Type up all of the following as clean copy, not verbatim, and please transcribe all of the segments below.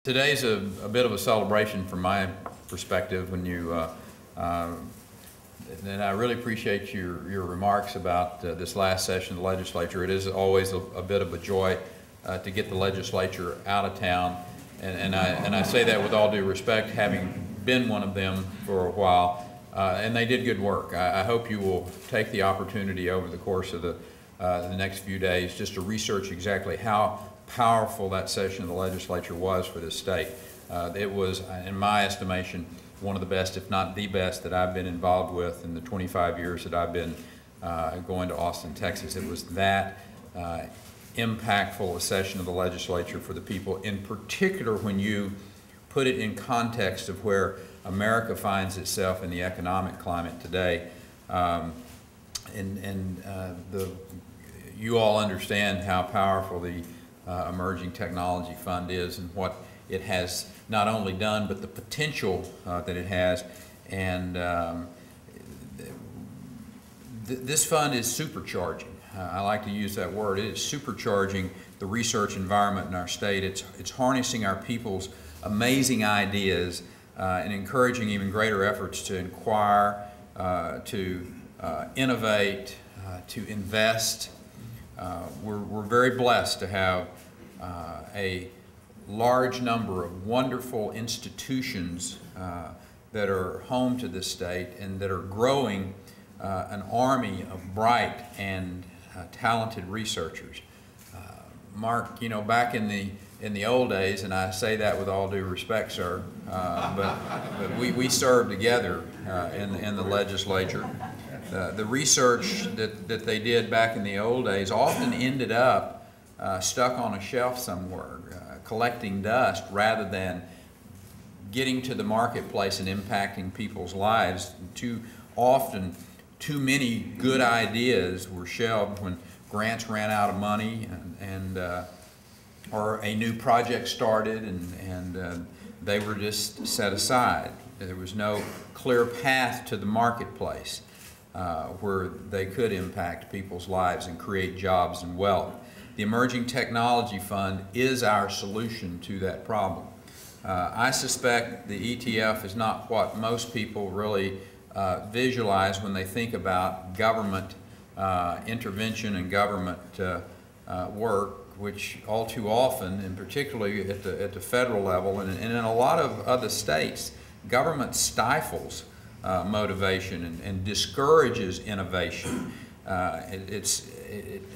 Today's a bit of a celebration from my perspective when you, and I really appreciate your remarks about this last session of the legislature. It is always a bit of a joy to get the legislature out of town, and I say that with all due respect, having been one of them for a while, and they did good work. I hope you will take the opportunity over the course of the next few days just to research exactly how powerful that session of the legislature was for this state. It was, in my estimation, one of the best, if not the best, that I've been involved with in the 25 years that I've been going to Austin, Texas. It was that impactful a session of the legislature for the people, in particular when you put it in context of where America finds itself in the economic climate today. You all understand how powerful the Emerging Technology Fund is and what it has not only done, but the potential that it has. And this fund is supercharging. I like to use that word. It is supercharging the research environment in our state. It's harnessing our people's amazing ideas and encouraging even greater efforts to inquire, to innovate, to invest. We're very blessed to have a large number of wonderful institutions that are home to this state and that are growing an army of bright and talented researchers. Mark, you know, back in the old days, and I say that with all due respect, sir, but we served together in the legislature. The research that they did back in the old days often ended up stuck on a shelf somewhere, collecting dust rather than getting to the marketplace and impacting people's lives. Too often, too many good ideas were shelved when grants ran out of money or a new project started and they were just set aside. There was no clear path to the marketplace where they could impact people's lives and create jobs and wealth. The Emerging Technology Fund is our solution to that problem. I suspect the ETF is not what most people really visualize when they think about government intervention and government work, which all too often, and particularly at the federal level and in a lot of other states, government stifles motivation and discourages innovation.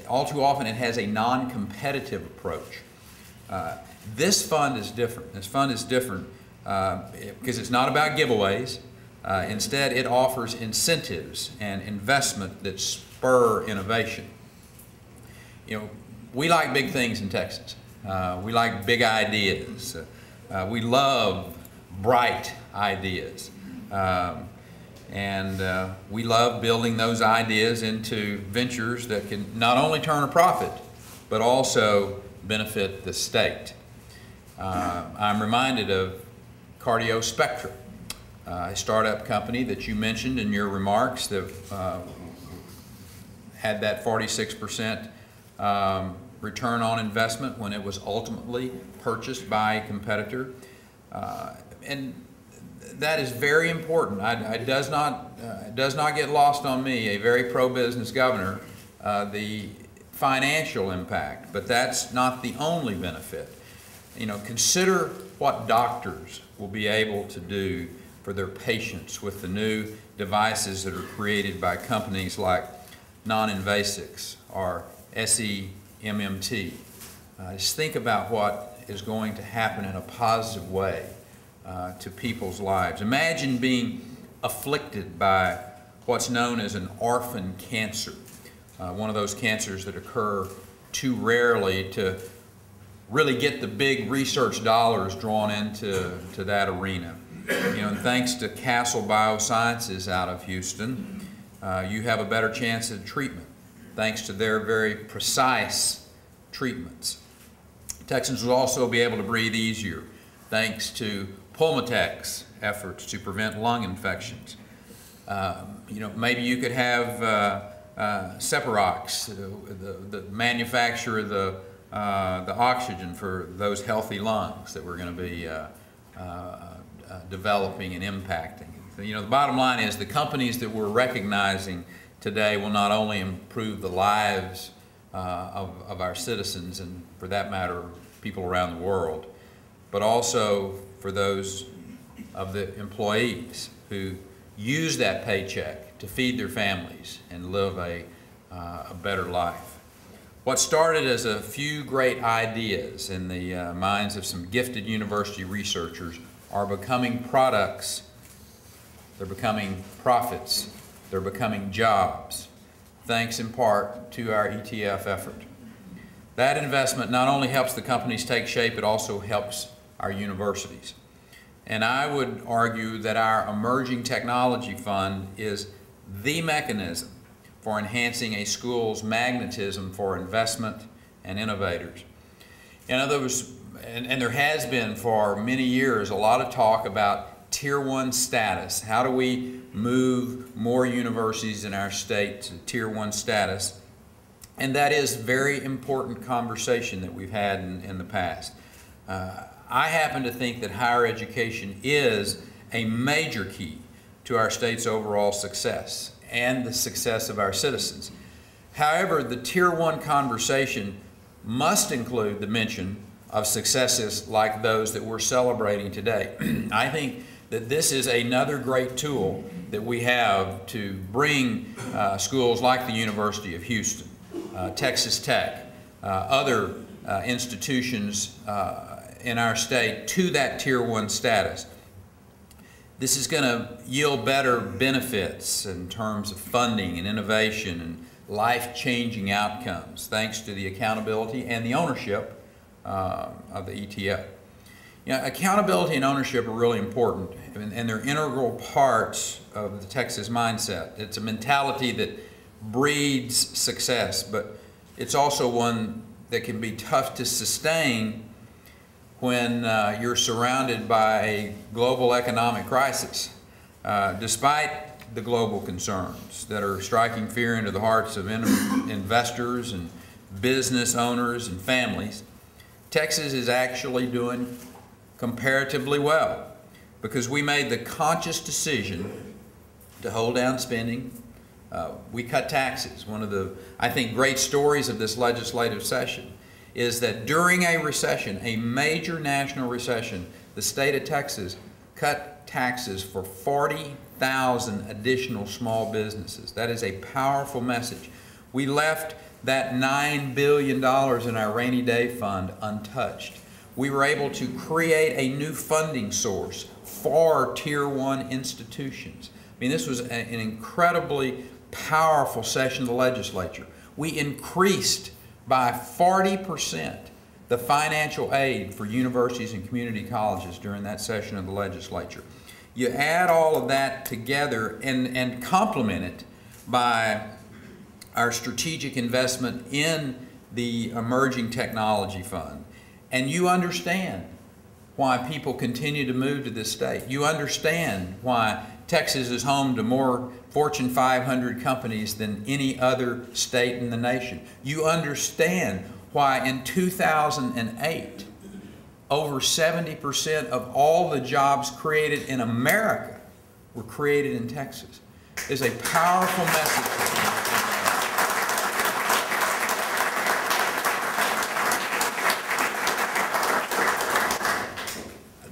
All too often it has a non-competitive approach. This fund is different. This fund is different because it's not about giveaways. Instead, it offers incentives and investment that spur innovation. You know, we like big things in Texas. We like big ideas. We love bright ideas. We love building those ideas into ventures that can not only turn a profit, but also benefit the state. I'm reminded of Cardio Spectra, a startup company that you mentioned in your remarks that had that 46% return on investment when it was ultimately purchased by a competitor. And that is very important. It does not get lost on me, a very pro-business governor, the financial impact, but that's not the only benefit. You know, consider what doctors will be able to do for their patients with the new devices that are created by companies like Non-Invasics or SEMMT. Just think about what is going to happen in a positive way to people's lives. Imagine being afflicted by what's known as an orphan cancer, one of those cancers that occur too rarely to really get the big research dollars drawn into that arena. You know, and thanks to Castle Biosciences out of Houston, you have a better chance at treatment, thanks to their very precise treatments. Texans will also be able to breathe easier, thanks to Pulmotec's efforts to prevent lung infections. You know, maybe you could have Separox, the manufacturer of the oxygen for those healthy lungs that we're going to be developing and impacting. You know, the bottom line is the companies that we're recognizing today will not only improve the lives of our citizens, and for that matter, people around the world, but also for those of the employees who use that paycheck to feed their families and live a better life. What started as a few great ideas in the minds of some gifted university researchers are becoming products, they're becoming profits, they're becoming jobs, thanks in part to our ETF effort. That investment not only helps the companies take shape, it also helps our universities. And I would argue that our Emerging Technology Fund is the mechanism for enhancing a school's magnetism for investment and innovators. In other words, and there has been for many years a lot of talk about Tier 1 status. How do we move more universities in our state to Tier 1 status? And that is a very important conversation that we've had in the past. I happen to think that higher education is a major key to our state's overall success and the success of our citizens. However, the Tier 1 conversation must include the mention of successes like those that we're celebrating today. I think that this is another great tool that we have to bring schools like the University of Houston, Texas Tech, other institutions in our state to that Tier 1 status. This is going to yield better benefits in terms of funding and innovation and life-changing outcomes, thanks to the accountability and the ownership of the ETF. You know, accountability and ownership are really important, and they're integral parts of the Texas mindset. It's a mentality that breeds success, but it's also one that can be tough to sustain when you're surrounded by a global economic crisis. Despite the global concerns that are striking fear into the hearts of investors and business owners and families, Texas is actually doing comparatively well because we made the conscious decision to hold down spending. We cut taxes. One of the, I think, great stories of this legislative session is that during a recession, a major national recession, the state of Texas cut taxes for 40,000 additional small businesses. That is a powerful message. We left that $9 billion in our rainy day fund untouched. We were able to create a new funding source for Tier 1 institutions. I mean, this was an incredibly powerful session of the legislature. We increased by 40% the financial aid for universities and community colleges during that session of the legislature. You add all of that together and complement it by our strategic investment in the Emerging Technology Fund, and you understand why people continue to move to this state. You understand why Texas is home to more Fortune 500 companies than any other state in the nation. You understand why in 2008, over 70% of all the jobs created in America were created in Texas. It's a powerful message.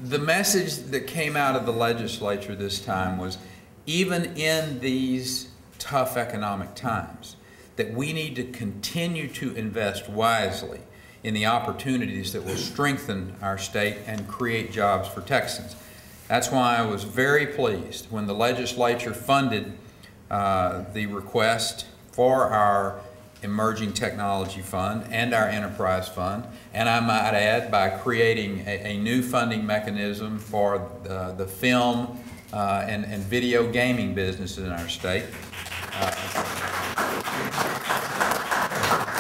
The message that came out of the legislature this time was, even in these tough economic times, that we need to continue to invest wisely in the opportunities that will strengthen our state and create jobs for Texans. That's why I was very pleased when the legislature funded the request for our Emerging Technology Fund and our Enterprise Fund, and I might add, by creating a new funding mechanism for the film and video gaming business in our state.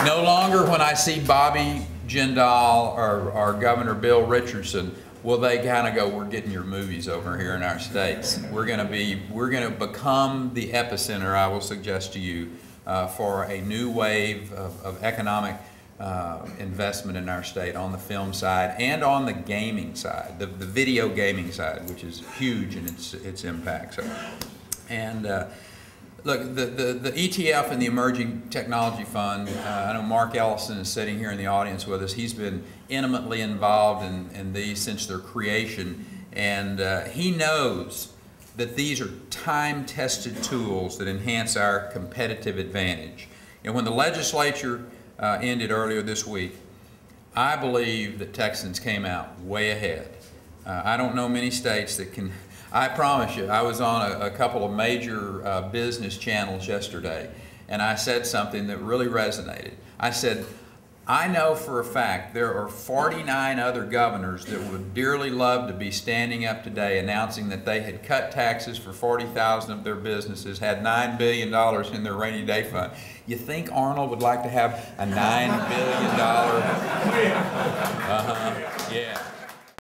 No longer when I see Bobby Jindal or Governor Bill Richardson will they kind of go, we're getting your movies over here in our states. We're going to become the epicenter, I will suggest to you, for a new wave of economic investment in our state on the film side and on the gaming side, the video gaming side, which is huge in its impact. So, and look, the ETF and the Emerging Technology Fund, I know Mark Ellison is sitting here in the audience with us. He's been intimately involved in these since their creation, and he knows that these are time-tested tools that enhance our competitive advantage. And when the legislature ended earlier this week, I believe that Texans came out way ahead. I don't know many states that can. I promise you, I was on a couple of major business channels yesterday, and I said something that really resonated. I said, I know for a fact there are 49 other governors that would dearly love to be standing up today announcing that they had cut taxes for 40,000 of their businesses, had $9 billion in their rainy day fund. You think Arnold would like to have a $9 billion? Yeah.